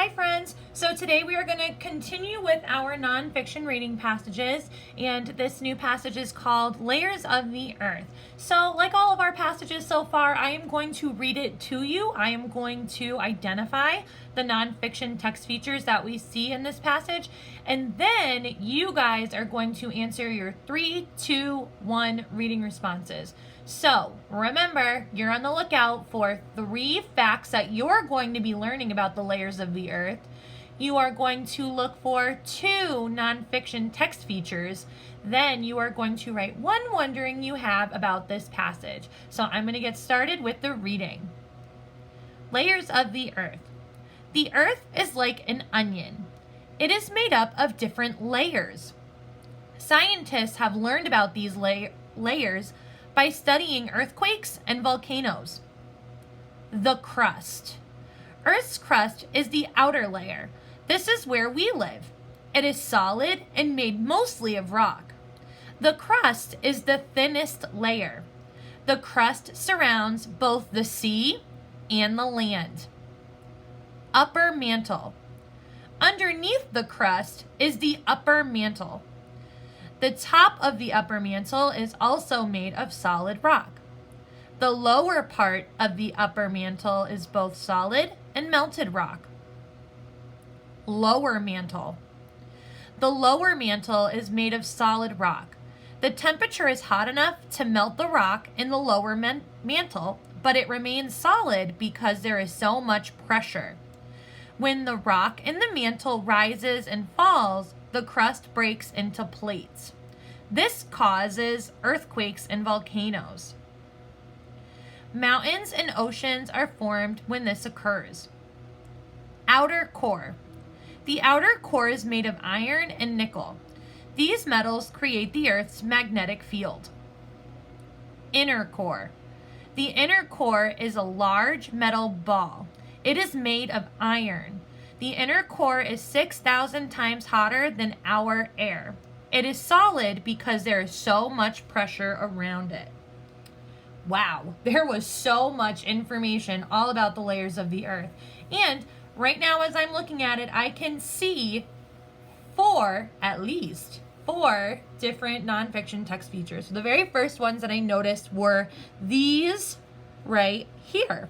Hi friends! So today we are going to continue with our nonfiction reading passages, and this new passage is called Layers of the Earth. So like all of our passages so far, I am going to read it to you. I am going to identify the nonfiction text features that we see in this passage, and then you guys are going to answer your 3, 2, 1 reading responses. So remember, you're on the lookout for 3 facts that you're going to be learning about the layers of the earth. You are going to look for 2 nonfiction text features. Then you are going to write 1 wondering you have about this passage. So I'm going to get started with the reading. Layers of the earth. The earth is like an onion. It is made up of different layers. Scientists have learned about these layers by studying earthquakes and volcanoes. The crust. Earth's crust is the outer layer. This is where we live. It is solid and made mostly of rock. The crust is the thinnest layer. The crust surrounds both the sea and the land. Upper mantle. Underneath the crust is the upper mantle. The top of the upper mantle is also made of solid rock. The lower part of the upper mantle is both solid and melted rock. Lower mantle. The lower mantle is made of solid rock. The temperature is hot enough to melt the rock in the lower mantle, but it remains solid because there is so much pressure. When the rock in the mantle rises and falls, the crust breaks into plates. This causes earthquakes and volcanoes. Mountains and oceans are formed when this occurs. Outer core. The outer core is made of iron and nickel. These metals create the Earth's magnetic field. Inner core. The inner core is a large metal ball. It is made of iron. The inner core is 6,000 times hotter than our air. It is solid because there is so much pressure around it. Wow, there was so much information all about the layers of the earth. And right now as I'm looking at it, I can see at least four different nonfiction text features. So the very first ones that I noticed were these right here.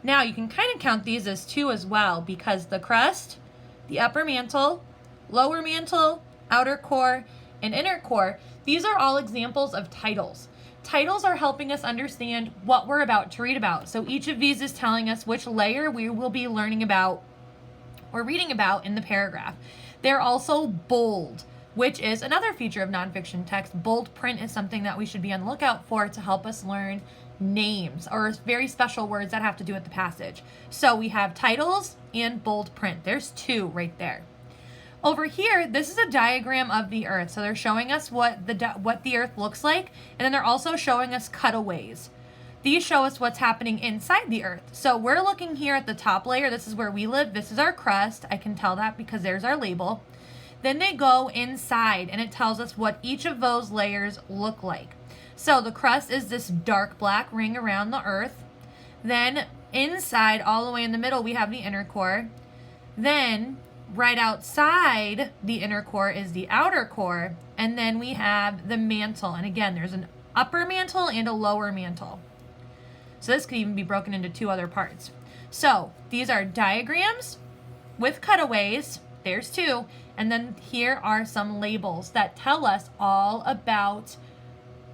Now you can kind of count these as 2 as well, because the crust, the upper mantle, lower mantle, outer core, and inner core, these are all examples of titles. Titles are helping us understand what we're about to read about. So each of these is telling us which layer we will be learning about or reading about in the paragraph. They're also bold, which is another feature of nonfiction text. Bold print is something that we should be on the lookout for to help us learn names or very special words that have to do with the passage. So we have titles and bold print. There's 2 right there. Over here, this is a diagram of the earth. So they're showing us what the earth looks like, and then they're also showing us cutaways. These show us what's happening inside the earth. So we're looking here at the top layer. This is where we live. This is our crust. I can tell that because there's our label. Then they go inside, and it tells us what each of those layers look like. So the crust is this dark black ring around the earth. Then inside, all the way in the middle, we have the inner core. Then right outside the inner core is the outer core, and then we have the mantle. And again, there's an upper mantle and a lower mantle. So this could even be broken into 2 other parts. So these are diagrams with cutaways. There's 2. And then here are some labels that tell us all about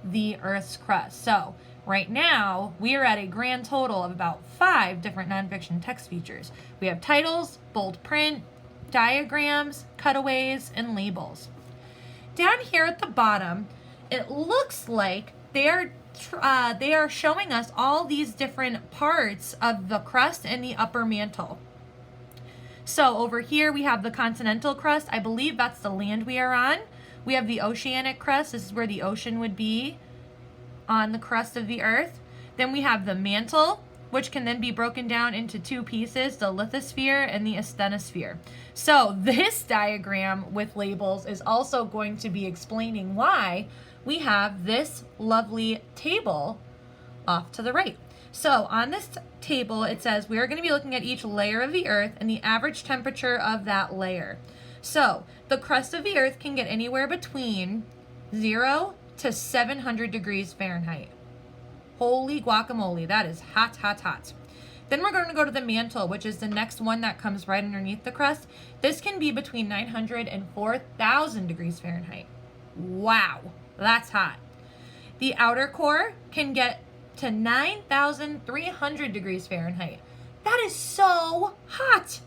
the Earth's crust. So right now, we are at a grand total of about 5 different nonfiction text features. We have titles, bold print, diagrams, cutaways, and labels. Down here at the bottom, it looks like they are showing us all these different parts of the crust and the upper mantle. So over here we have the continental crust. I believe that's the land we are on. We have the oceanic crust. This is where the ocean would be on the crust of the earth. Then we have the mantle, which can then be broken down into 2 pieces, the lithosphere and the asthenosphere. So this diagram with labels is also going to be explaining why we have this lovely table off to the right. So on this table, it says we are going to be looking at each layer of the Earth and the average temperature of that layer. So the crust of the Earth can get anywhere between 0 to 700 degrees Fahrenheit. Holy guacamole, that is hot, hot, hot. Then we're going to go to the mantle, which is the next one that comes right underneath the crust. This can be between 900 and 4,000 degrees Fahrenheit. Wow, that's hot. The outer core can get to 9,300 degrees Fahrenheit. That is so hot.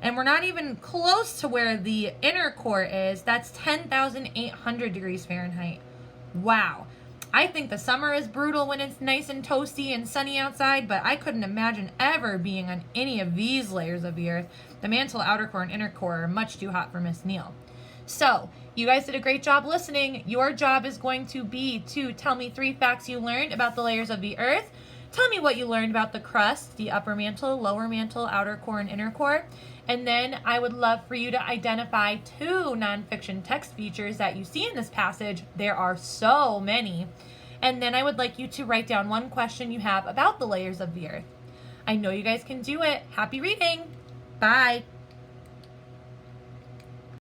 And we're not even close to where the inner core is. That's 10,800 degrees Fahrenheit. Wow. I think the summer is brutal when it's nice and toasty and sunny outside, but I couldn't imagine ever being on any of these layers of the Earth. The mantle, outer core, and inner core are much too hot for Miss Neal. So, you guys did a great job listening. Your job is going to be to tell me 3 facts you learned about the layers of the Earth. Tell me what you learned about the crust, the upper mantle, lower mantle, outer core, and inner core. And then I would love for you to identify 2 nonfiction text features that you see in this passage. There are so many. And then I would like you to write down 1 question you have about the layers of the Earth. I know you guys can do it. Happy reading. Bye.